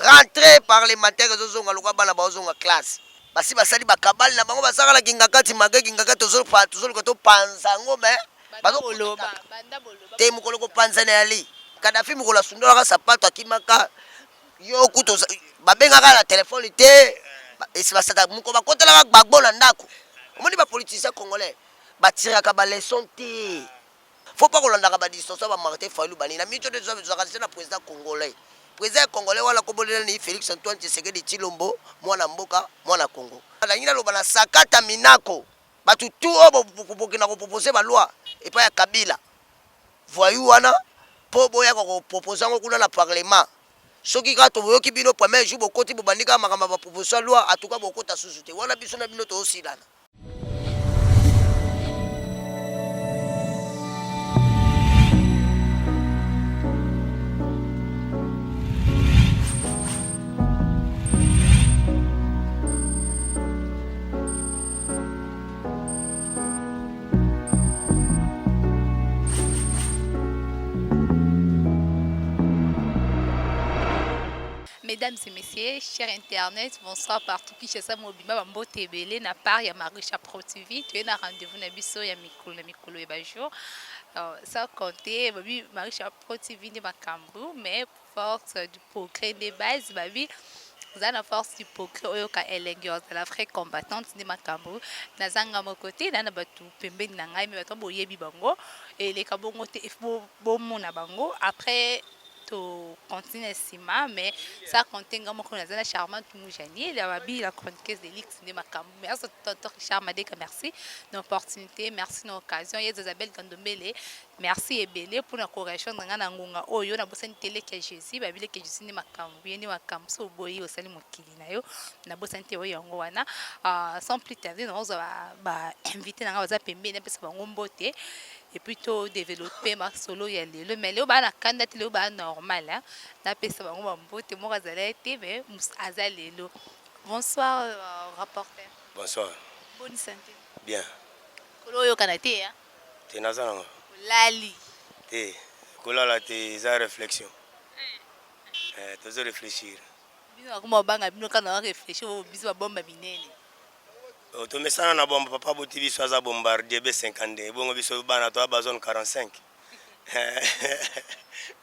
rentrée parlementaire ezozonga lokwa bana bazonga classe basi basali bakabali na bango basakala kingakati mage kingakati tozoluka topanza yango me te mokolo kopanzana yali Kadafi mokolo asundolaka sapato akimaka yo kuto babengaka na telefone te basata moko bakotelaka gbagbo na ndako omoni bapoliticien congolais batiraka baleson te faut pas kolandaka badistance ba Martin Fayulu bani na micho de zozaka na président congolais wala kobolela ni Félix Antoine Tshisekedi Tshilombo mwana mboka mwana Congo alangina loba na sakata minako batu tu obo bokina ko proposer ba loi et pas ya Kabila voyou wana po boya ko proposer ngo kuna na parlement soki ka to boyoki bino premier jour bokoti bobandika makamba ba proposer loi atuka bokota susu te wana biso na bino to osilana. Mesdames et messieurs, chers internet, bonsoir partout. Kishasa Mobima Bambo Tebele na part ya Marisha Pro TV. Tu es un rendez-vous na biso ya mikolo ya bajo. Sans compter babi Marisha Pro TV ni makambu, mais force du progrès des bases babi zana force du progrès oyoka elenge de la vraie combattante ni makambu. Na zanga mokote na batu pembeni na ngai me bato boyebi bango et les kabongo te bo mona bango après to continue sima mais ça contient comme on a la charmante Moujani la babi la chroniqueuse de l'X de Makambu merci tonton Richard Madeka merci l'opportunité merci l'occasion et Isabelle Gandombele merci et belé pour la correction ngana ngunga oyo na bosani télé que Jésus babile que Jésus ni Makambu ni Makambu so boyi osali mokili na yo na bosani te oyo ngo wana sans plus tarder nous va inviter na za pembe na pesa bango mbote et plutôt développer ma solo ya lelo mais lelo ba na kanda te lelo ba normal hein na pesa bango bambote mo kazala te mais azalelo. Bonsoir rapporteur. Bonsoir. Bonne santé. Bien. Kolo yo kanate hein. Te nazana. Lali. Te kolala te za réflexion. Tu dois réfléchir. Bino ko banga bino kana réfléchir biso bomba binene. Otomesana na bomba papa boti biso aza bombardier B52 bongo biso bana to ba zone 45.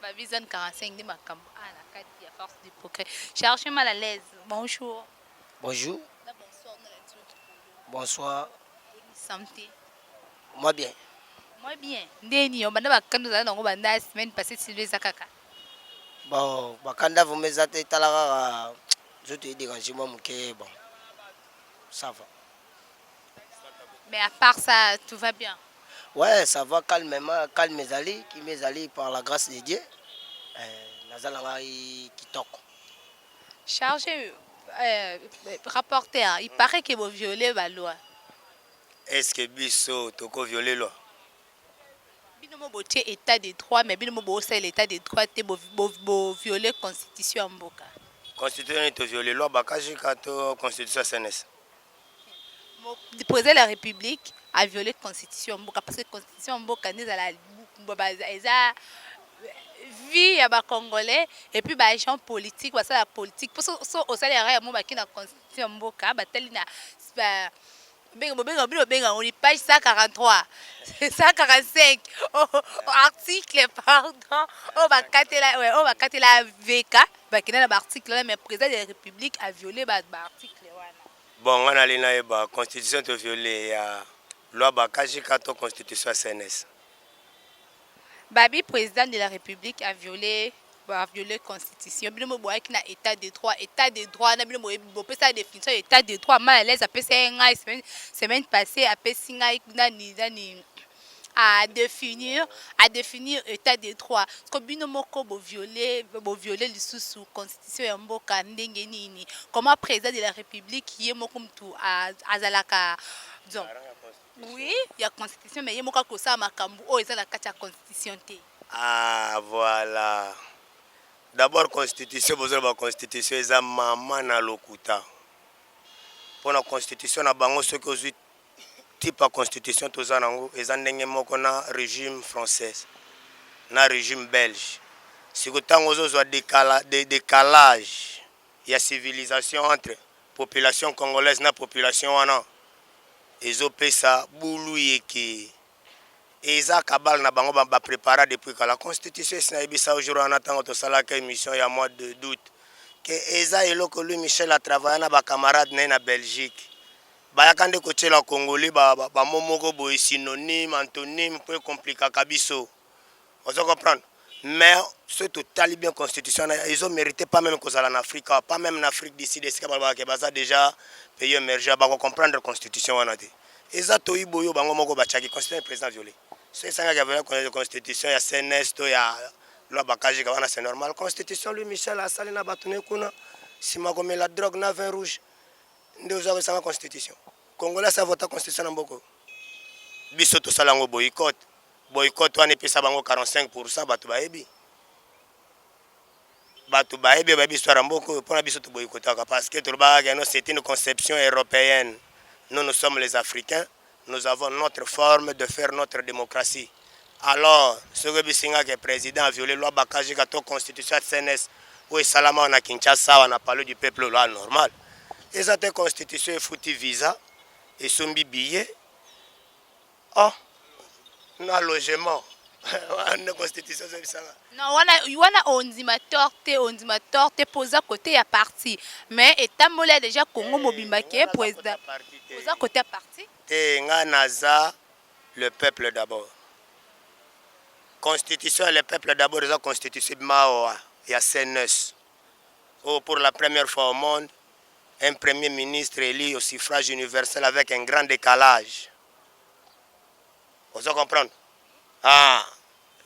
Ba zone 45 de makambo na kati ya force du progrès. Cherchez mal à l'aise. Bonjour. Bonjour. Bonsoir na la truc. Bonsoir. Santé. Moi bien. Moi bien. Ndeni on banda bakando za ngo banda semaine passée Sylvie Zakaka. Bon, bakanda vous mezate talaka je te dérange moi muke bon. Ça va. Mais à part ça, tout va bien. Ouais, ça va calmement, calme mes alliés, qui mes alliés par la grâce de Dieu. Nazalanga kitoko. Chargé, rapporteur, il paraît que vous violez la loi. Est-ce que biso toko violer loi? Binomo boté état de droit, mais binomo bossé l'état de droit te bo violer constitution mboka. Constitution to violer loi bakaji kato constitution SNS. Le président de la République a violé la Constitution parce que la Constitution est la vie à Congolais et puis les gens politiques, la politique. Parce que au salaire, il y a la Constitution on est page 143, 145, article, pardon, on va casser la VK, mais le président de la République a violé l'article. Bon, on a la constitution de violer la loi bakaji kato constitution SNS. Babi président de la République a violé la constitution. Bino boya ki na état de droit na bino bo pesa définition état de droit mal à l'aise a pesa ngai semaine passée a pesa ngai nani à définir état de droit ko bino moko bo violer lisusu constitution ya mboka ndenge nini comment président de la République yé moko mtu azalaka donc oui il y a constitution mais yé moko ko sa makambu o ezala kati ya constitution te. Ah voilà, d'abord constitution besoin ba constitution eza mama na lokuta pour la constitution na bango ce que type de constitution toza nango eza ndenge moko na régime français na régime belge siko tango zo décalage il y a civilisation entre population congolaise na population wana ezopesa bulu yeke eza kabal na bango ba préparer depuis que la constitution esi nayebisa aujourd'hui wana ntango tosalaka émission ya mois d'août ke eza eloko lui Michel atravaille na bacamarade na ye na Belgique bayaka nde kotiela congolais bamo moko boye synonyme antonyme mpo ekomplikaka biso ozo comprendre. Mais ce total bien constitution, ils ont mérité pas même qu'aux en Afrique, pas même en Afrique d'ici, des cas déjà pays émergents, bah comprendre la constitution en été. Ils ont tout eu boyo, bango moko bachaki constitution président violé. C'est ça qui avait la constitution, il y a CNS, il y a loi bakaji kavana c'est normal. Constitution lui Michel a salé na batune kuna, si ma comme la drogue na vin rouge, nde vous avez sa constitution. Congolais ça vote constitution mboko. Biso to salango boycott. Boycott wana epesa bango 45% bato bayebi bayebi histoire mboko mpona biso toboycotaka parce que tolobaka non c'est une conception européenne. Nous sommes les Africains, nous avons notre forme de faire notre démocratie. Alors soki bisingaka président a violé loi bakaji kato constitution ya CNS oyo esalama na Kinshasa wana palais du peuple loi normal eza te constitution efuti visa esombi billet na logement na constitution non wana ondima torte posa côté ya parti mais etambola déjà Congo mobimba ke président posa côté ya parti te nga naza le peuple d'abord constitution le peuple d'abord eza constitution maoa ya CNS pour la première fois au monde un premier ministre élu au suffrage universel avec un grand décalage. Vous comprenez?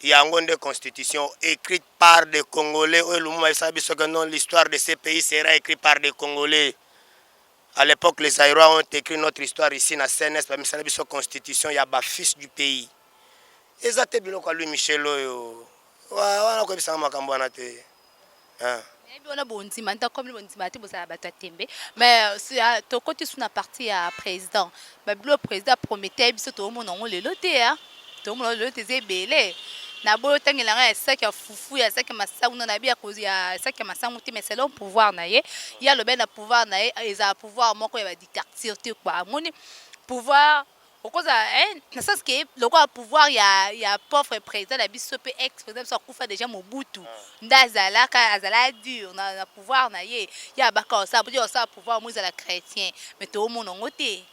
Il y a une constitution écrite par des Congolais. L'histoire de ces pays sera écrite par des Congolais. À l'époque, les Aïrois ont écrit notre histoire ici dans la CNS, mais la constitution, il y a des fils du pays. Et ça, c'est bien lui, Michel. Mais to côté sur la partie à président mais le président promettait biso to mo non le loté hein to mo le loté zebele na boyo tangela ça qui a fufu ya ça qui masa una na bia kozi ya ça qui masa muti mais c'est le pouvoir na ye il y a le ben pouvoir na ye eza pouvoir moko ya dictature quoi moni pouvoir okoza na sens que le quoi pouvoir ya pauvre président na biso pe ex président so kufa déjà Mobutu ndazala ka azala dur na pouvoir na ye ya baka ça pour ça pouvoir moi la chrétien mais to mo non oté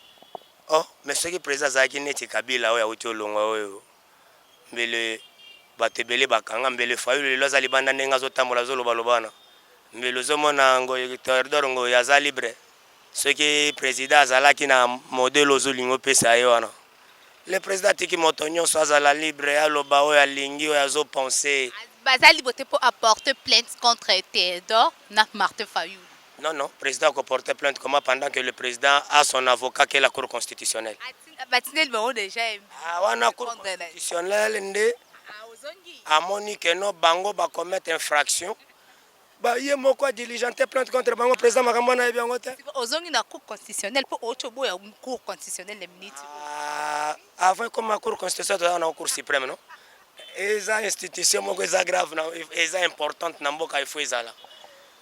mais ce qui président zaki neti Kabila oya uti olongwa oyo mbele batebele bakanga mbele fayu lelo azali banda ndenga zotambola zoloba lobana mbele zomona ngo territoire ngo yaza libre ce qui président azalaki na modèle ozolingo pesa ye wana le président tiki motonyo so azala libre aloba oyo alingi oyo azopenser bazali voté pour apporter plainte contre Théodore na Martin Fayulu. Non, président a porté plainte comment pendant que le président a son avocat qui est la Cour constitutionnelle. Déjà. La Cour constitutionnelle nde amoni que no bango ba commettre infraction. Ba ye moko diligenté plainte contre bango président makambo na yebi ngote. Ozongi na Cour constitutionnelle pour ochobo ya Cour constitutionnelle les ministres. Avant comme la Cour constitutionnelle na Cour suprême non. Eza institution moko eza grave na eza importante na mboka il faut ezala.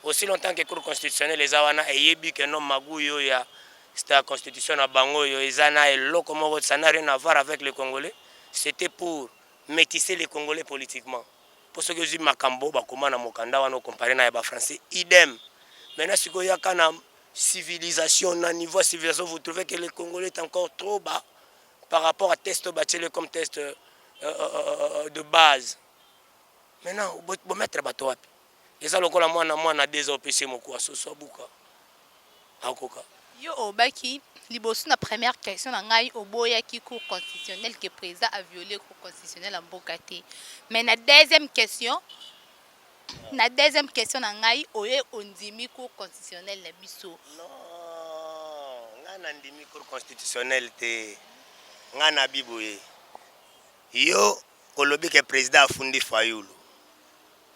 Aussi longtemps que la Cour constitutionnelle les awana eyebi que non maguyo ya c'était la constitution na bango yo ezana eloko moko ça n'a rien à voir avec les Congolais, c'était pour métisser les Congolais politiquement. Pour ce que je dis makambo ba koma na mokanda wana comparé na ba français idem. Maintenant si ko yaka na civilisation na niveau civilisation vous trouvez que les Congolais est encore trop bas par rapport à test bachele comme test de base. Maintenant bo mettre bato wapi. Eza lokola mwana des OPC moko asoso buka. Akoka. Yo obaki liboso na première question na ngai oboya ki cour constitutionnelle que président a violé cour constitutionnelle en Bokate. Mais na deuxième question na ngai oye ondimi cour constitutionnelle na biso. Non, nga na ndimi cour constitutionnelle te. Nga na biboye. Yo olobi que président afundi Fayulu.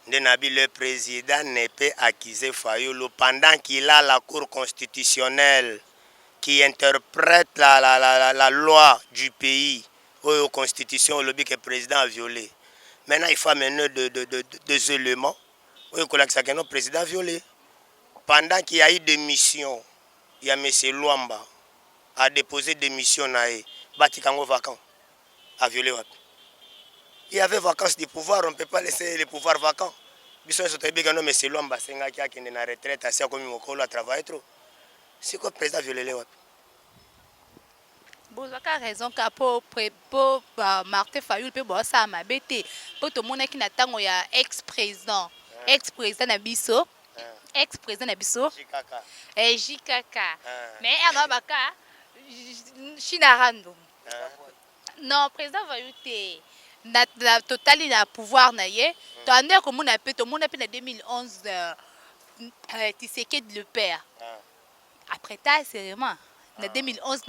Le président ne peut accuser Fayulu pendant qu'il a la Cour constitutionnelle qui interprète la loi du pays aux constitutions que le président a violé. Maintenant, il faut amener des éléments où le président a violé. pendant qu'il y a eu des missions, il y a M. Luamba a déposé des missions naé, Batikango vacant, a violé Wapi. Il y avait vacances du pouvoir, on ne peut pas laisser les pouvoirs vacants. Bisson sont très non, M. Luamba, c'est un qui a une retraite, assez comme il a travaillé trop. C'est quoi le président violé Wapi? bozwaka raison ka po Martin Fayulu pe bosa mabete po to mona ki na tango ya ex-président na biso JKK mais ana baka Shinarando non président Fayulu te na totali na pouvoir na ye to ande ko mona pe na 2011 Tshisekedi le père après ta sérieusement en 2011,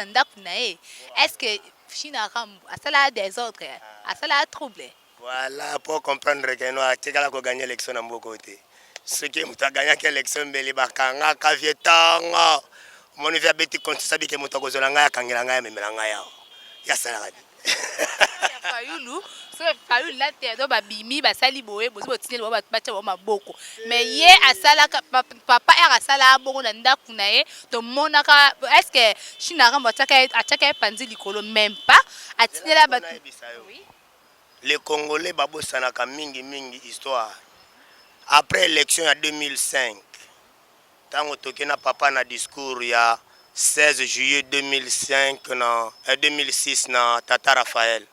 est-ce que China a cela des autres, a cela troublé? Voilà, pour comprendre que nous avons gagné l'élection dans mon côté. Ce qui a gagné l'élection, c'est que nous avons gagné l'élection. Mon neveu a été contre ça, que nous avons gagné l'élection. Il y a ça. Fayulu là te ba bimi ba sali boye bozo botineli ba bacha ba maboko mais ye asala papa era asala bongo na ndaku na ye to monaka est-ce que Shinara ataka panzi likolo même pas atinela ba les Congolais babosanaka mingi histoire après l'élection en 2005 tango tokena papa na discours ya 16 juillet 2006 na Tata Raphaël.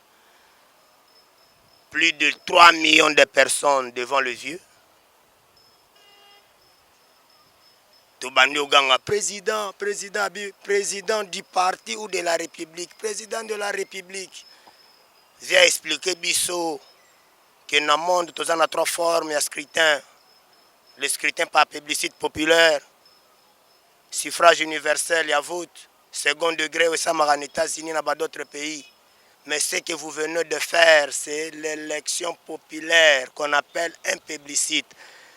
Plus de 3 millions de personnes devant le vieux. Tobandi Oganga, président du parti ou de la République, président de la République. Vient expliquer Bissot que dans le monde, il y a 3 formes de scrutin. Le scrutin par plébiscite populaire, suffrage universel, il y a vote, second degré, et ça, en États-Unis, dans d'autres pays. Mais ce que vous venez de faire, c'est l'élection populaire qu'on appelle un plébiscite.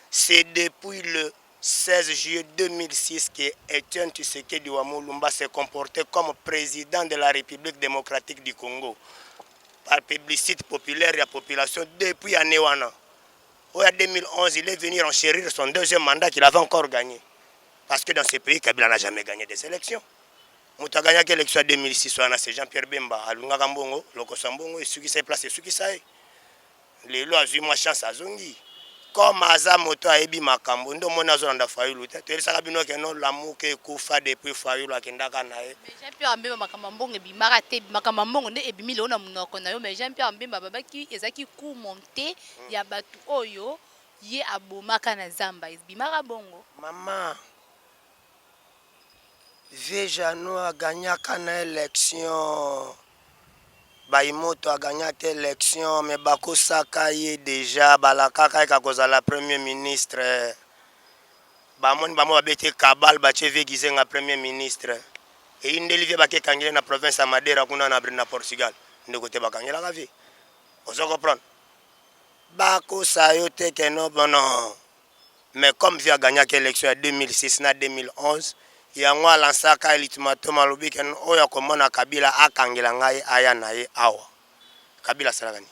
C'est depuis le 16 juillet 2006 que Etienne Tshisekedi Lumumba s'est comporté comme président de la République démocratique du Congo. Par plébiscite populaire, il y a population depuis l'année 2011, il est venu enchérir son deuxième mandat qu'il avait encore gagné. Parce que dans ce pays, Kabila n'a jamais gagné des élections. Mouta gagné l'élection en 2006, c'est Jean-Pierre Bemba, Alunga Gambongo, Loko Sambongo, et ceux qui s'est placé, ceux qui s'est. Les lois ont eu ma chance à Zongi. Comme Aza Moto a ébi Makambo, nous avons un Fayulu. Tu sais, Sabino que non, l'amour qui est Koufa depuis Fayulu à Kendaka Nae. Mais Jean-Pierre Mbemba Makamambongo et Bimarate, Makamambongo et Bimilo na Munoko na yo, mais Jean-Pierre Mbemba Babaki, ezaki coup monté, ya batu oyo, ye abomaka na Zamba, Bimara Bongo. Maman. Vejano a gagné l'élection. Baimoto a gagné l'élection, mais Bako Saka y est déjà. Balakaka est la première ministre. Bamon Bamo a été Kabal, Bache Vegizen a premier ministre. Et une délivée Baké Kangé na province à Madeira, qu'on a na Portugal. Nous côté Bakangé la vie. On se comprend. Bako Sayote Keno, non. Mais comme vient gagné l'élection en 2006 na 2011. Yango alansaka ultimatum alobi ken oyo komona Kabila akangela ngai aya na ye awa. Kabila salaka ni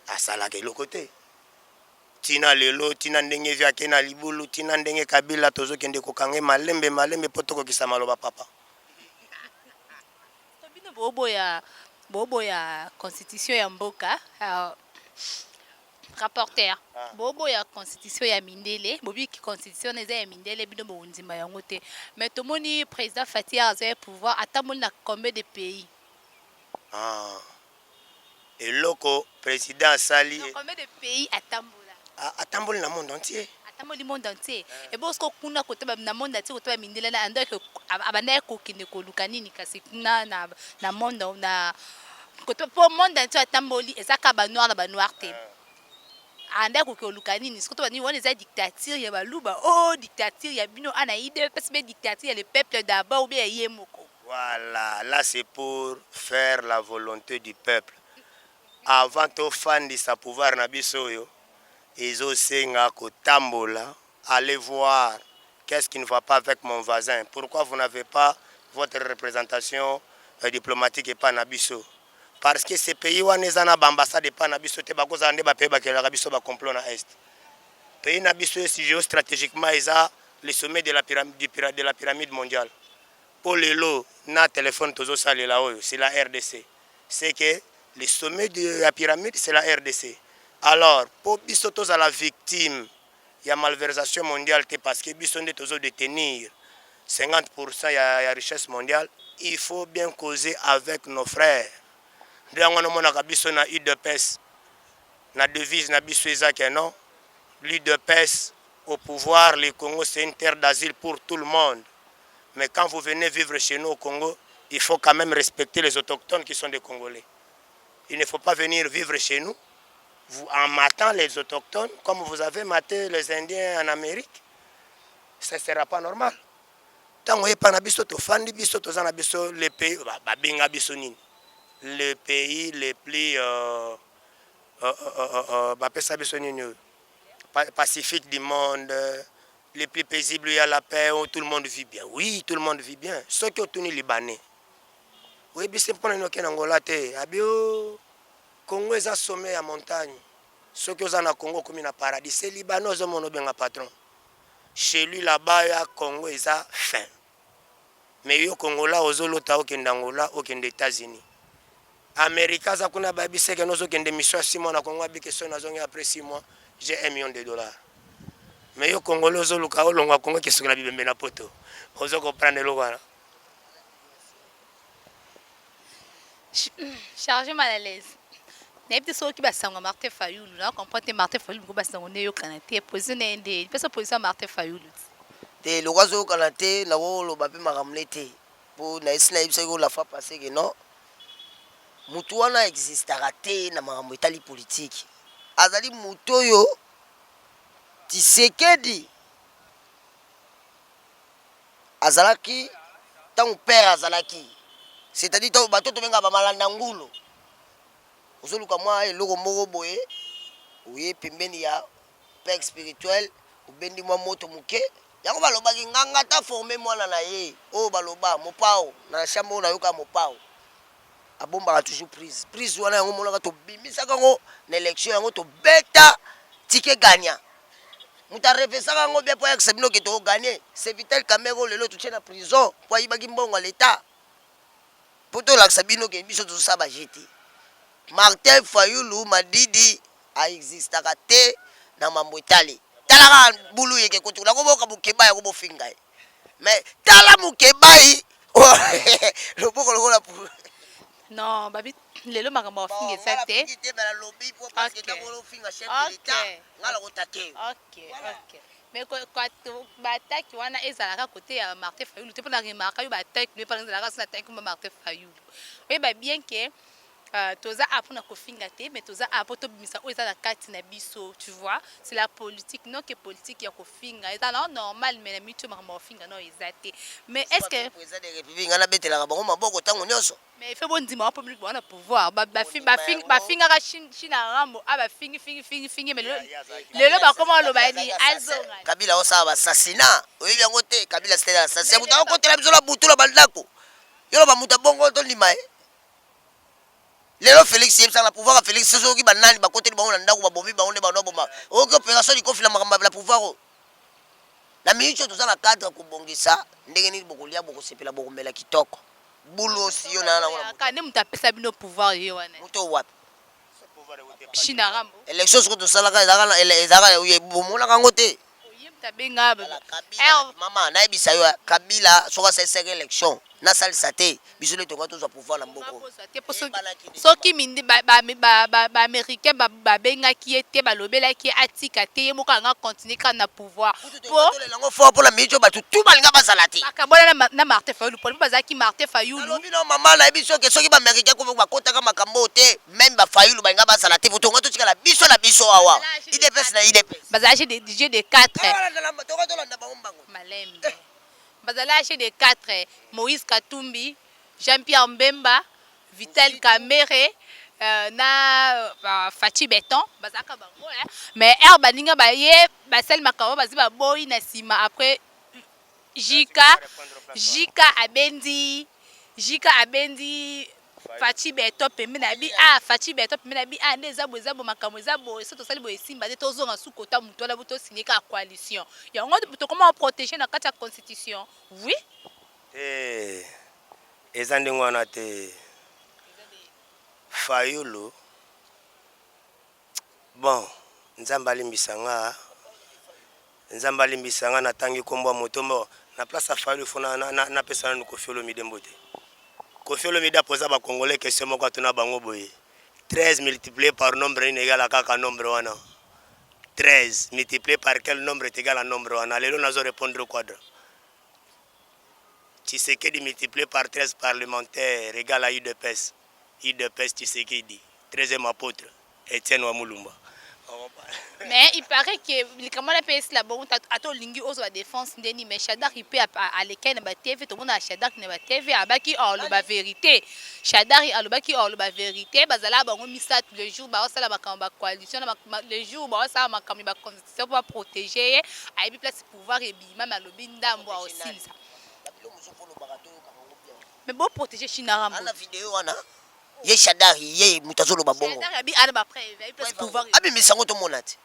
asalaka eloko te. Tina lelo tina ndenge vyake na libulu tina ndenge Kabila tozokende kokange malembe potoko kisa maloba papa. Tobino bobo ya constitution ya mboka rapporteur bobo ya constitution ya mindele bobi ki constitution eza ya mindele bino bo ndima yango te mais tomoni président Fatia a pouvoir atamoli na combien de pays et loko président Sali combien de pays atambola atamboli na monde entier atamoli monde entier et bon ce ko kuna ko teba na monde entier ko teba mindele na ando ko abana ko kinde ko lukanini kasi kuna na monde na ko to po monde entier atamboli ezaka ba noir na ba noir te anda ko lukanini sikoto bani wona za dictature ya baluba dictature ya bino anaide parce que dictature ya le peuple d'abord ou bien yemoko. Voilà, là c'est pour faire la volonté du peuple. Avant to fandi sa pouvoir na biso yo ezo senga ko tambola, allez voir qu'est-ce qui ne va pas avec mon voisin. Pourquoi vous n'avez pas votre représentation diplomatique et pas na biso? Parce que ces pays où les ambassades de Panabiso te bakoza ande ba pays ba kela biso ba complot na est. Pays na biso si géostratégiquement ils a le sommet de la pyramide mondiale. Pour les lots, na téléphone tozo sale là-haut, c'est la RDC. C'est que le sommet de la pyramide, c'est la RDC. Alors, pour bisotos à la victime, il y a malversation mondiale parce que bisonde tozo détenir 50% de la richesse mondiale, il faut bien causer avec nos frères. Dans na UDPS, na devise na biso non, l'UDPS au pouvoir, le Congo c'est une terre d'asile pour tout le monde. Mais quand vous venez vivre chez nous au Congo, il faut quand même respecter les autochtones qui sont des Congolais. Il ne faut pas venir vivre chez nous en matant les autochtones comme vous avez maté les Indiens en Amérique. Ça ne sera pas normal. Tant que vous le pays, le pays le plus pacifique du monde, le plus paisible, il y a la paix, où tout le monde vit bien. Oui, tout le monde vit bien. Ceux qui ont tenu Libanais. Oui, c'est pour nous qui Angola. Congo est un sommet à montagne. Ceux qui ont Congo comme un paradis, c'est Libanais, ils ont un patron. Chez lui, là-bas, il y a Congo, ils ont faim. Mais il y a Congo là, aux autres, au Angola, au États-Unis. Américains, ça qu'on a babi, c'est que nous avons des missions 6 mois, Congo, après 6 mois, j'ai $1 million. Mais au Congo, les autres, au Congo, qui sont la Bible, mais na poto. Ils ont compris le logo. Chargé mal à l'aise. N'importe ce qui va s'en Martin Fayoulou, là, comprend que Martin Fayoulou va s'en aller au Canada. Positionné des, pas sa position Martin Fayoulou. Te le oiseau Canada, la wolo babi maramlete. Pour na isna ibsa la fois passée que non. Mutu wana existera te na makambo etali politique. Azali mutu oyo Tshisekedi azalaki tant père azalaki. C'est-à-dire que bato to benga ba malanda ngulu. Ozoluka mwa eloko moko boye. Oye pembeni ya père spirituel, obendi mwa moto muke. Yango balobaki nganga ta former mwana na ye. O baloba mopao na chambre na yoka mopao. Abomba toujours prise. Prise wana yango monaka to bimisaka ngo na élection yango to beta tike gagnant. Muta refesaka ngo bien pour accepter que to gagner. C'est Vital Kamero lelo to tient na prison pour yibaki mbongo à l'état. Poto la sabino ke biso to saba jeti. Martin Fayoulou Madidi a existaka te na mambo etali. Talaka bulu yeke kotula ko boka bukeba ya ko bofinga. Mais tala mukebai le boko lokola pour non, babi, les lots maramba fingi c'était. Ok. Mais quand batak wana ezalaka côté ya Martin Fayoulou, tu peux na remarquer batak lui par exemple la attaque comme Martin Fayoulou. Oui, bah bien que toza apona kofinga te mais toza apoto bimisa o ezala kati na biso, tu vois, c'est la politique non que politique ya kofinga ezala normal mais la mitu maramba kofinga non ezate. Mais est-ce que président de République ngana betela bango maboko tango nyonso. mais il fait bon dimanche public bon pouvoir ba finga ka china rambo aba fingi mais le ba comment lo ba ni azonga Kabila osa ba assassinat oyi yango te Kabila c'était assassinat buta ko tela biso la butu la bandako yo ba muta bongo to limae lelo Félix yebsa la pouvoir Félix soso ki banani ba côté bango na ndako ba bombi bango ne ba no bomba o ko opération di kofi la makamba la pouvoir na micho to sana cadre ko bongisa ndenge ni bokolia boko sepela boko mela kitoko bulo siyo na wana kana muta pesa bino pouvoir yo wana muto wapi china rambo élection ko to sala ka ezaka bomona kango te tabenga mama na ebisa yo Kabila soka sese élection na salisa te biso le tonga tozwa pouvoir na mboko soki mindi ba américain ba benga ki ete ba lobela ki atika te ye moko nga continuer ka na pouvoir pour lango fort pour la mijo batu tout balinga bazala te akabona na Martin Fayoulou pour bazaki Martin Fayoulou lobi no mama na biso ke soki ba américain ko ba kota ka makambo te même ba Fayoulou balinga bazala te pour tonga to tika la biso awa IDPS na IDPS bazala des DJ de 4 malembe bazala de 4 Moïse Katumbi, Jean-Pierre Mbemba, Vital Kamere, na Fati Beton, bazaka bango mais baninga ba ye ba sel makabo bazi ba boy na sima après Jika abendi Fachi beto pembe na bi ah Fachi beto pembe na bi ah nezabo makambo ezabo so to sali bo esimba te to zonga su kota muto la buto signer ka coalition. Ya ngo to comment protéger na kati ya constitution. Oui. Eza ndenge wana te. Fayulu. Bon, nzamba limbisanga. Nzamba limbisanga na tangi kombo motombo na place Fayulu fona na pesa na Koffi Olomide mbote. Koffi Olomide a posé ba congolais question moko atuna bango boye. 13 multiplié par nombre inégal à kaka nombre wana. 13 multiplié par quel nombre est égal à nombre wana. Lelo nazo répondre quadra. Tshisekedi multiplié par 13 parlementaires égale à UDPS. UDPS Tshisekedi. 13e apôtre. Etienne Wamulumba. Mais il paraît que comment la PS là bon ato lingi ozo la défense ndeni mais Shadak il peut à lesquels na ba TV tout le monde a Shadak na ba TV abaki or le ba vérité Shadak alobaki or le ba vérité bazala bango misa tous les jours ba sala makamba coalition les jours ba sala makamba ba constitution pour protéger a place pouvoir et bima malobi ndambo aussi ça mais bon protéger Chinarambo ana vidéo wana ye Shadari ye mutazolo babongo Shadari abi ana ba preuve place pouvoir abi misango to monate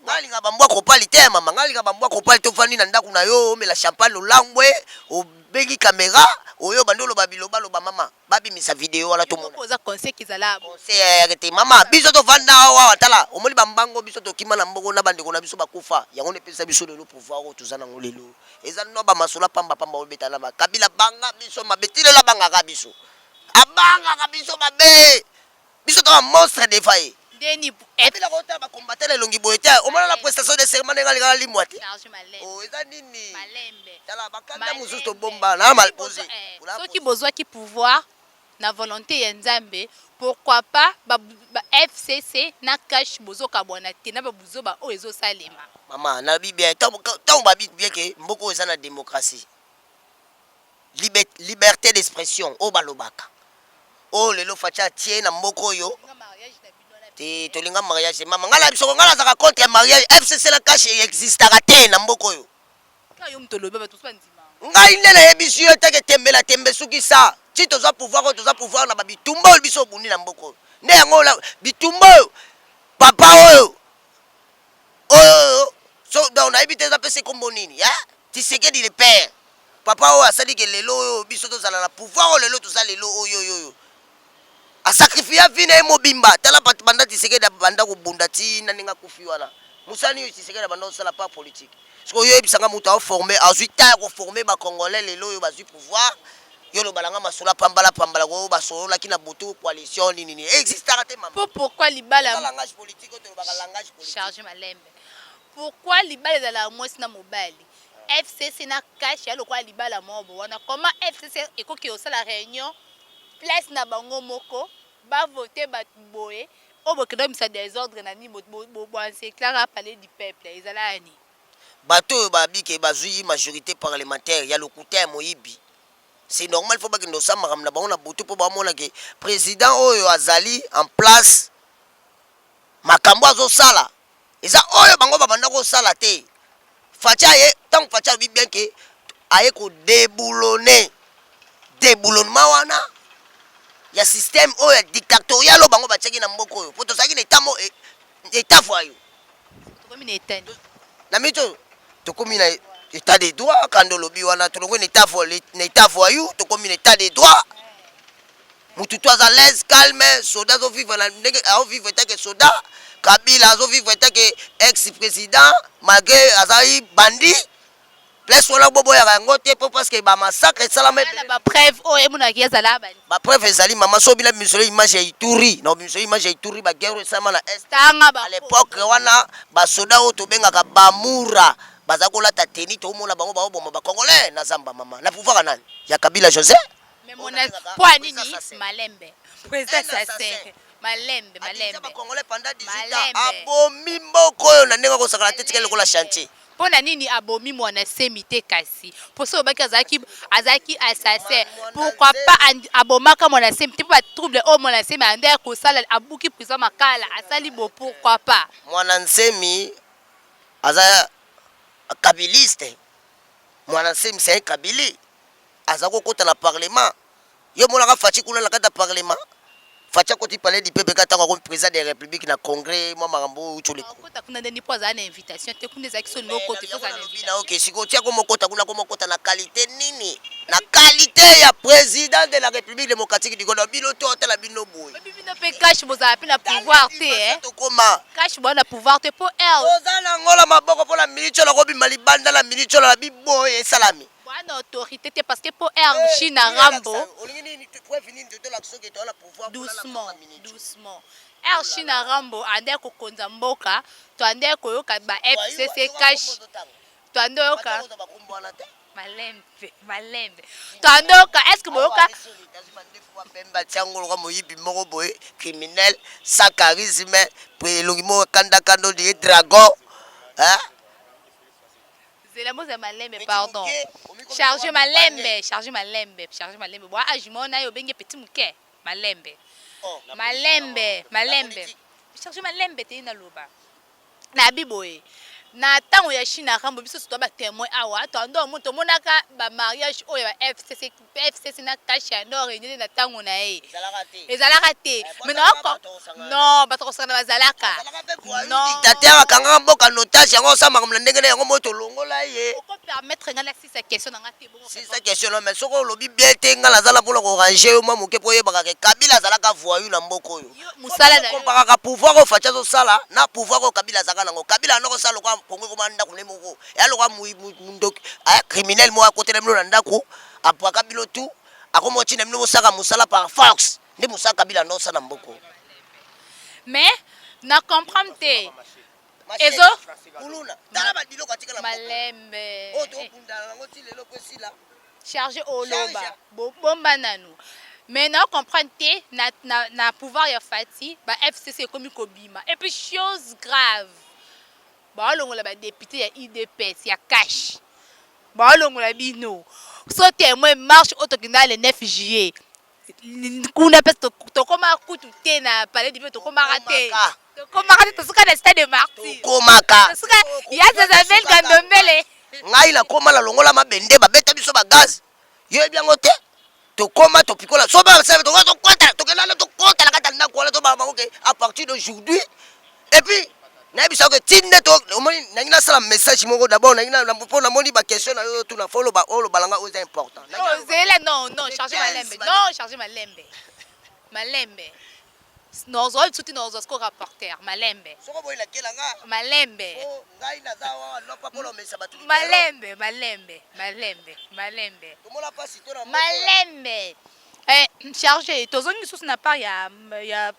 ngali nga bambwa ko pali te mama ngali nga bambwa ko pali to fani na ndaku na yo mela champagne olangwe obegi caméra oyo bandolo babiloba lo ba mama babi misa vidéo wala to mona poza conseil kizala conseil yakete mama biso to vanda wa watala omoni bambango biso to kima na mboko na bandeko na biso bakufa yango ne pesa biso le pouvoir o tuzana ngolelo eza no ba masula pamba obeta na Kabila banga biso mabetile la banga ka biso abanga ka biso babe biso to monstre de faille deni Kabila kota ba combattre longi boyete o mona la prestation de serment ngali ngali limwati o eza nini malembe tala bakanda mususu to bomba na mal posé soki bozwa ki pouvoir na volonté ya Nzambe pourquoi pas ba FCC na cash bozoka bona te na ba buzoba o ezo salema mama na bibia tant ba bibia ke mboko eza na démocratie liberté d'expression o balobaka o lelo facha tie na mboko yo te tolinga mariage mama ngala biso ngala zaka contre mariage FCC na cash existera te na mboko yo kayo mtolobe ba tusa ndima ngai ndele yebisu yo teke tembela tembe suki sa ti toza pouvoir na babitumba biso bundi na mboko nde yango bitumba papa oyo so donc na ebite za pese kombo nini ya Tshisekedi le père papa oyo asali ke lelo oyo biso tozala na pouvoir lelo toza lelo oyo a sacrifier vie na mobimba tala banda Tshisekedi banda ko bunda ti na ninga kufi wana musani yo Tshisekedi banda osala pas politique parce que yo ebisanga muta o former azui ta ko former ba congolais lelo yo bazui pouvoir yo lo balanga masula pambala ko basolo kina butu coalition nini existera te mama pourquoi libala langage politique to ba langage politique charge malembe pourquoi libala de la mwesi na mobali FCC na cash ya lokwa libala mobo wana comment FCC ekoki osala réunion place na bango moko ba voter ba boye obokendo misa désordre na ni bo c'est clair parler du peuple ezalani bato babike bazui majorité parlementaire ya lokuta moyibi c'est normal faut pas que nous sommes na bango na butu po ba mona ke président oyo azali en place makambo azosala eza oyo bango babanda ko sala te facha ye tant facha bi bien que aye ko déboulonner wana ya système oyo dictatorial o bango bachaki na mboko oyo poto saki na état voyou tokomi na état na mito tokomi na état de droit quand lobi wana tolongo na état voyou tokomi na état de droit mutu to à l'aise calme soda zo vivre na ndenge a vivre tant que soda Kabila zo vivre tant que ex-président malgré azali bandi place wala bobo ya rango te parce que ba massacre salama ba preuve o emuna ki ezala bandi ba preuve ezali mama so bila misolo image ya Ituri na misolo image ya Ituri ba guerre sama na est tanga ba à l'époque wana ba soda o to benga ka bamura bazakola ta teni to mona bango ba bomba ba congolais na zamba mama na pouvoir nani ya Kabila José mais mon point nini malembe président Sassé malembe ba congolais pendant 18 ans abomi mboko yo na ndenga ko sakala tete kele ko la chantier pona nini abomi mwana semi te kasi poso obaki azaki assassin pourquoi pas abomaka mwana semi te pas trouble o mwana semi ande ko sala abuki prison makala asali bo pourquoi pas mwana semi aza kabiliste mwana semi c'est kabili azako kota na parlement yo monaka faci kuna na kata parlement faci akoti palais du peuple kata comme président de la république na congrès moi makambo uchole okota kuna ndeni po za na invitation te kuna za kiso no kote po za na invitation OK siko tia ko mokota kuna ko mokota na qualité nini na qualité ya président de la république démocratique du Congo bino to tala bino boy bino pe cash boza pe na pouvoir te to koma cash bo na pouvoir te po oza na ngola maboko po la milicho la kobi malibanda la milicho la biboy salami bwana autorité te parce que po Chine Rambo doucement doucement Chine Rambo ande ko konza mboka to ande ko yoka ba FCC cash to ande yoka malembe to ande yoka est-ce que boyoka Bemba tiangolo kwa moyibi moko boy criminel sans charisme pelongi mo kanda kando de dragon hein Zela moza malembe pardon charger malembe boa ajimona yo benge petit muke malembe charger malembe te na loba na biboye na tango ya Chine Rambo biso to ba témoin awa to ando moto monaka ba mariage oyo ba FCC na cash ya no réunion na tango na e ezalaka te mais non ba to sana bazalaka non dictateur akanga mboka notage yango sama comme ndenge na yango moto longola ye ko permettre ngala si sa question na ngate bon si sa question mais soko lobi bien te ngala zala pour ko ranger yo mamuke po yebaka ke Kabila zalaka voyou na mboko yo musala na ko baka pouvoir ko facha zo sala na pouvoir ko Kabila zaka nango Kabila ndoko sala ko Congo komanda kunemoko ya lokwa mundoki aya criminel mo akote na mlo ndako apwa Kabila tu akomo chine mlo saka musala par force ndi musaka Kabila ndo sana mboko mais na comprendre te ezo kuluna dala badilo katika la malembe o to kunda nango ti lelo ko sila charger oloba bomba nanu mais na comprendre te na pouvoir ya Fati ba FCC komi kobima et puis chose grave ba longola ba député ya IDPS ya cash ba longola bino so témoin marche autokinda le 9 juillet kuna pes to koma kutu te na palais du to koma raté to koma raté to suka na stade de Martyrs komaka suka ya Zazabel Gandombele ngai la koma la longola mabende ba beta biso ba gaz yo biango te to koma to pikola so ba serve to kota to kala to kota la kata na ko to ba makoke à partir d'aujourd'hui et puis na bisa que tinde to omoni na ngina sala message moko d'abord na ngina pour na moni ba question na yo tout na follow ba olo balanga o important non zela non charger malembe non zo tuti non zo ko rapporteur malembe soko boy la kelanga malembe o ngai na zawa no pa polo mesa batu malembe komola pasi to na malembe charger tozongi sous na part ya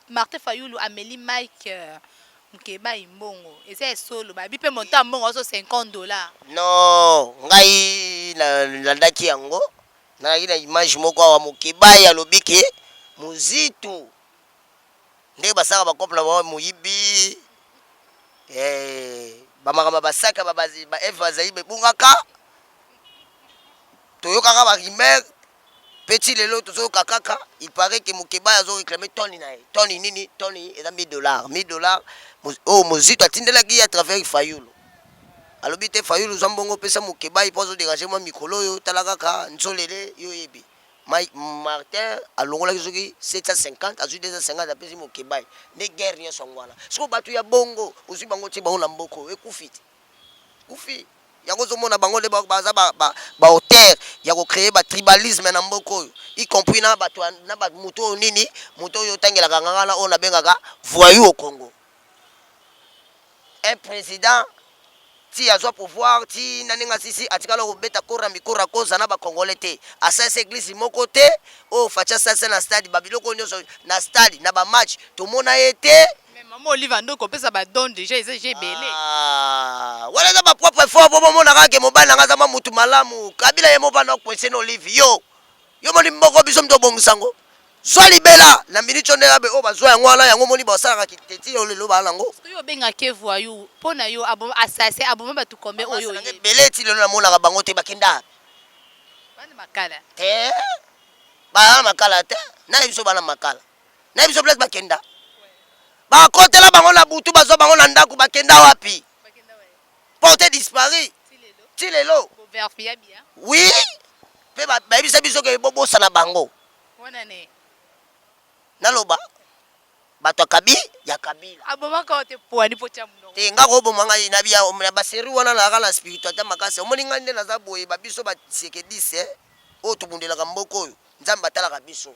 Martin Fayulu Amélie Mike Mkeba imbongo eza solo ba bipe monta mbongo so $50 non ngai la ndaki yango na ina image moko wa Mukeba ya lobike muzitu ndenge basaka ba couple ba muyibi ba makama basaka ba Eva zaibe bungaka toyokaka ba rimer petit lelo tozo kakaka il paraît que Mukeba azo réclamer toni nini toni eza $1000 oh mozito atindela ki à travers Fayulu alobi te Fayulu zambongo pesa Mukeba ipozo déranger moi mikolo yo talaka ka nzolele yo yebi Martin alongola kizoki 750 azu 250 apesi Mukeba ne guerre rien songwana siko batu ya bongo ozi bango ti bango na mboko ekufiti kufi yango zomona bango le baza ba hauteur ya ko créer ba tribalisme na mboko y compris na batu na ba muto nini muto yo tangela kanganga na ona bengaka voyou au Congo un président ti azo pouvoir ti naninga sisi atikala ko beta kora mikora koza na ba congolais te asa église moko te o facha sasa na stade babiloko nyoso na stade na ba match to mona été maman Olive ndo ko pesa ba don déjà j'ai belé wala za ba propre fort bobo mona ka ke mobana nga za ma mutu malamu Kabila ye mobana ko pesa no Olive yo moni mboko biso mto bongisango Zwali bela na milicho ndela be o bazwa yango ala yango moni basala kiteti yo lelo balango yo benga ke voyou pona yo abo assassin abo ba tu kombe oyo beleti lelo na mona ka bango te bakenda bana makala te ba makala te na biso bana makala na biso place bakenda ba kotela bango na butu bazwa bango na ndako bakenda wapi porte disparu ti lelo verfia bien oui pe ba bisa biso ke bobosa na bango Wana ne. Naloba. Bato ya Kabila. Aboma ka te poani po chamuno. Te nga ko bomanga na biya ba seri wana na kala spiritualité makase. Omoni ngande na za boye ba biso ba sekedise o tubundela ka mboko oyo. Nzamba atala ka biso.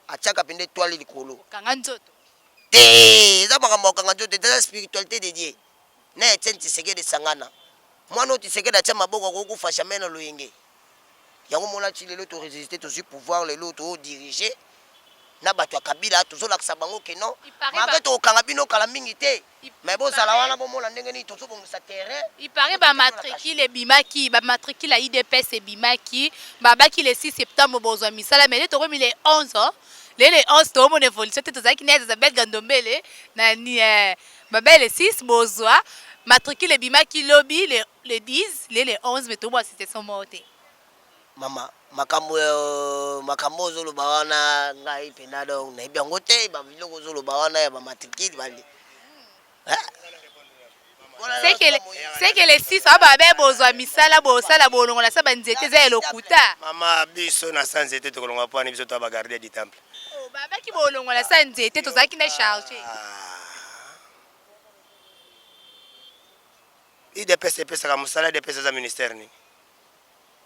Achaka pende toile likolo. Kanga nzoto. Te za makambo kanga nzoto te spiritualité de Dieu. Na etenti sekede sangana. Mwana oti sekede acha maboko ko kufasha mena loyenge. Yango mona ti lelo to résister to su pouvoir lelo to diriger. Na bato ya Kabila tozolakisa bango ke non malgré tokanga bino kala mingi te mais bozala wana bomona ndenge nini tozobongisa terrain. Il paraît ba matricule bimaki ba matricule IDPS bimaki babaki le 6 septembre bozwa misala mais to remis les 11 les 11 to mon évolution te tozaki na Isabelle Gandombele na ni babel le 6 bozwa matricule bimaki lobby le 10 les 11 mais to bo assistation mote. Mama makambo zoloba wana ngai pena donc na biango te ba biloko zoloba wana ya ba matricule bali c'est que les 6 aba be bozwa misala bosala bolongo na sa banzete za elokuta mama biso na sanzete to kolonga pani biso to ba garder du temple baba ki bolongo na sanzete to zaki na charger IDPS pesa ka musala IDPS za ministère ni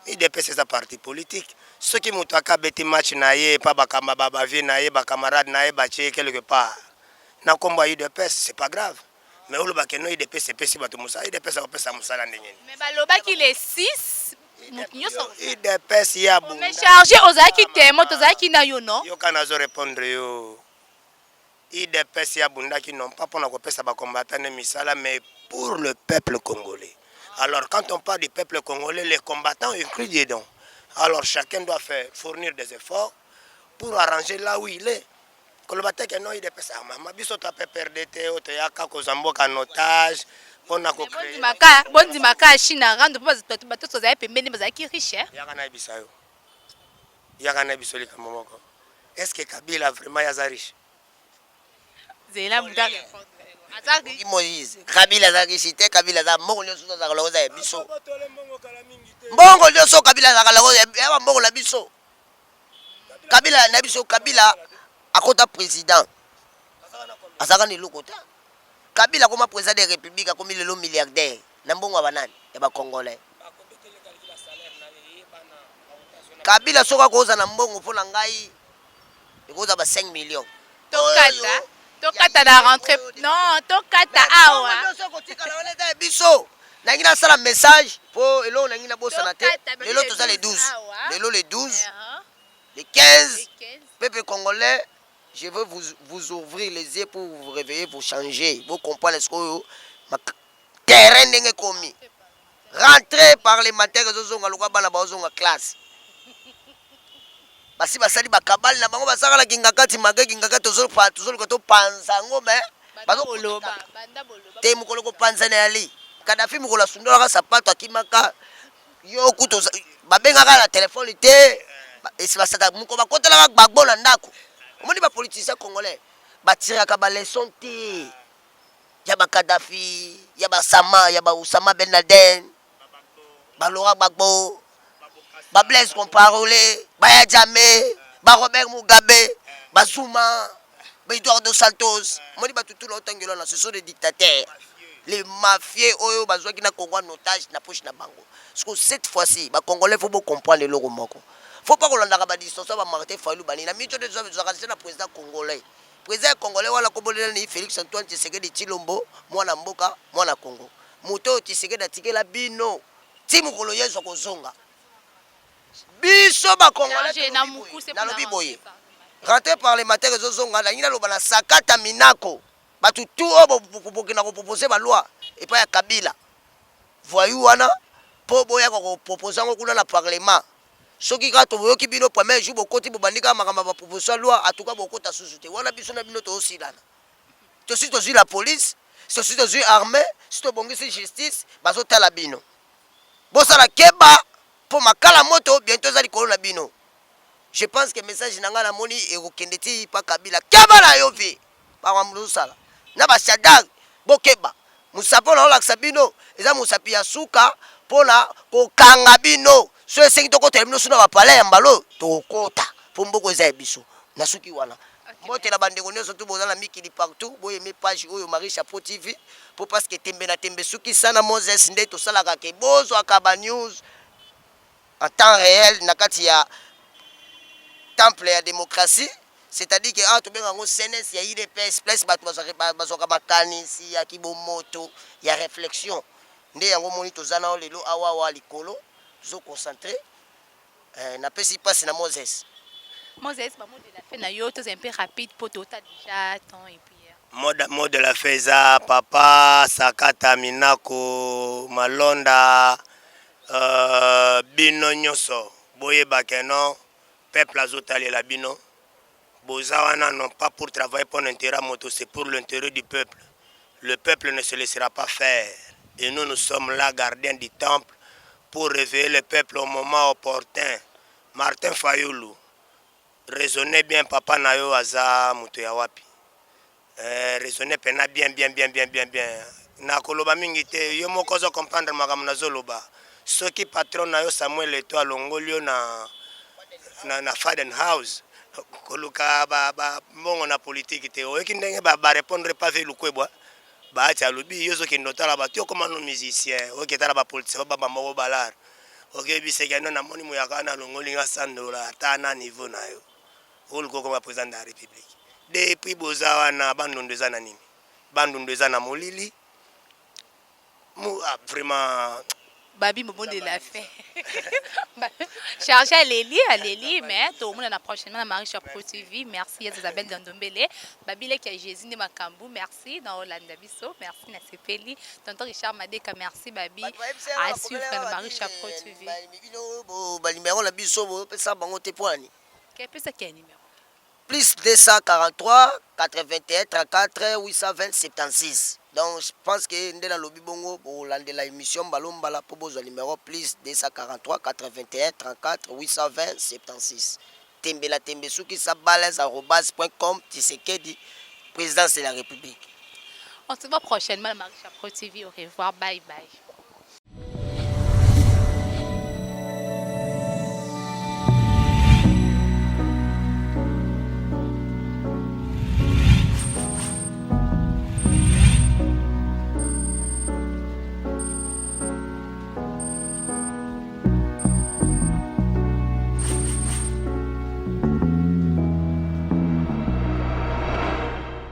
IDPS c'est un parti politique. Ceux qui m'ont bêté match naïe, pas bakama babavie naïe, bakamarade naïe, baché quelque part. Na combat IDPS, c'est pas grave. Mais au bakeno IDPS c'est pesi bato musa, IDPS a pesa musala ndenge. Mais baloba ki les 6 mutinyo so. IDPS ya bu. Mais charger ozaki temo tozaki na yo non. Yo kana zo répondre yo. IDPS ya bunda qui non pas pour na kopesa ba combattant misala mais pour le peuple congolais. Alors, quand on parle du peuple congolais, les combattants incluent dedans. Alors, chacun doit fournir des efforts pour arranger là où il est. Kolobate que non, il dépêche à maman. Biso tu peux perdre tes autres, il y a quelques zambos en otage. On a créé. Bondi maka China rando pas bato to za pembeni bazaki riche. Il y a kana bisayo. Il y a kana bisoli comme momoko. Est-ce que Kabila vraiment ya riche? Zela muda répondre. Azaki Moïse Kabila za kishite Kabila za mbongo nyoso za kaloza ya biso mbongo nyoso Kabila za kaloza ya mbongo la biso Kabila na biso Kabila akota président azaka ni lokota Kabila comme président de la République comme le milliardaire na mbongo banani ya ba congolais Kabila soka koza na mbongo pona ngai ekoza ba 5 millions tokata tokata na rentrée non tokata awa biso nangina sala message po elo nangina bosa na te lelo toza les 12 lelo les 12 les 15 peuple congolais je veux vous ouvrir les yeux pour vous réveiller vous changer vous comprendre ce que terrain ndenge komi rentrer parlementaire zozonga lokwa bana bazonga classe basi basali bakabali na bango basaka la kingakati mageki ngakati tozolo to panzango mais bazolo banda boloba te mukolo ko panzana yali Kadafi mukola sundola ka sapato akimaka yo kuto babengaka na telefone te esi basata muko bakotela ka gbagbo na ndako omoni ba politicien congolais batiraka ba leçon te ya ba Kadafi ya ba Sama ya ba Osama Ben Laden ba Laurent Gbagbo ba Blaise Compaoré ba Yadjame ba Robert Mugabe ba Zuma ba Eduardo dos Santos moni ba tutu la otangelo na ce sont des dictateurs les mafieux oyo bazwaki na Congo en otage na poche na bango parce que cette fois-ci ba congolais faut comprendre le logo moko faut pas kolanda ka ba distance ba Martin Fayulu bani na mito de zwa na président congolais wala ko bolela ni Félix Antoine Tshisekedi Tshilombo mwana mboka mwana Congo moto Tshisekedi atikela bino timu kolo yeso kozonga biso ba congolais na lobi boye rentrer parlementaire zozonga na ngina loba na sakata minako batu tout obo bokina ko proposer ba loi et pas ya Kabila voyou wana po boya ko proposer ngo kuna na parlement soki ka to boyoki bino premier jour bokoti bobandika makamba ba proposition loi atuka bokota susute wana biso na bino to osilana to si to la police to si to armée si to bongisi justice bazotala bino bosala keba po makala moto bientôt za likolo na bino. Je pense que message nanga na moni ekokende ti pa Kabila keba na yo vi pa musala na ba shadag bokeba musapo na olakisa bino eza musapi ya suka pona kokanga bino so esengi tokota bino suna ba palais ya mbalo tokota po mboko eza ya biso na suki wana mbotela bandeko nyonso tu boza na mikili partout boyeme page oyo Marie Chapeau TV po parce que tembe na tembe suki sana Moses nde tosalaka ke bozwaka ba news en temps réel na kati ya temple ya démocratie, c'est-à-dire que ah tobenga ngo CNS ya IDPS place bato bazwaka makanisi ya kibomoto ya réflexion nde yango moni tozana o lelo awa likolo zo concentré na pesi passe na Moses. Moses, bah, mot de la fin, nayo, c'est un peu rapide pour tout déjà temps et puis. Mot de la feza papa sakata minako malonda bino nyoso boye bakeno peuple azotali la bino bozawana non pas pour travailler pour l'intérêt moto, c'est pour l'intérêt du peuple. Le peuple ne se laissera pas faire et nous sommes là gardiens du temple pour réveiller le peuple au moment opportun. Martin Fayoulou, raisonnez bien papa nayo aza muto ya wapi. Raisonnez pena bien. Na koloba mingi te yo moko zo comprendre makambo nazoloba. Soki patron nayo Samuel Eto'o alongolio na Faden House koluka ba mbongo na politique te oyoki ndenge ba répondre pas ve lukwebwa ba acha lobi yozo ki ndotala ba tio comme no musicien oyoki tala ba politicien ba moko balar oyoki biseka na moni muyaka na longolinga $100 ata na niveau na yo oluko comme président de la République depuis bozawa na bandondo eza na nini bandondo eza na molili vraiment Babi Momo de la fait. Chargé à Lélie, mais tout le monde a prochainement Marie Chapeau TV. Merci Isabelle Dandombele. Babi le qui a Jésus de Macambou, merci dans Hollande Bisso, merci Nasepeli. Tonton Richard Madeka, merci Babi. À suivre dans Marie Chapeau TV. Numéro la biso ça bango te poani. Quel peut ça quel numéro? Plus 243 81 34 820 76. Donc je pense que ndela lobi bongo pour la émission balombala pour besoin numéro plus 243 81 34 820 76. Tembela tembe souki sa balance@.com Tshisekedi président de la République. On se voit prochainement à Marie Chapeau TV. Au revoir, bye bye.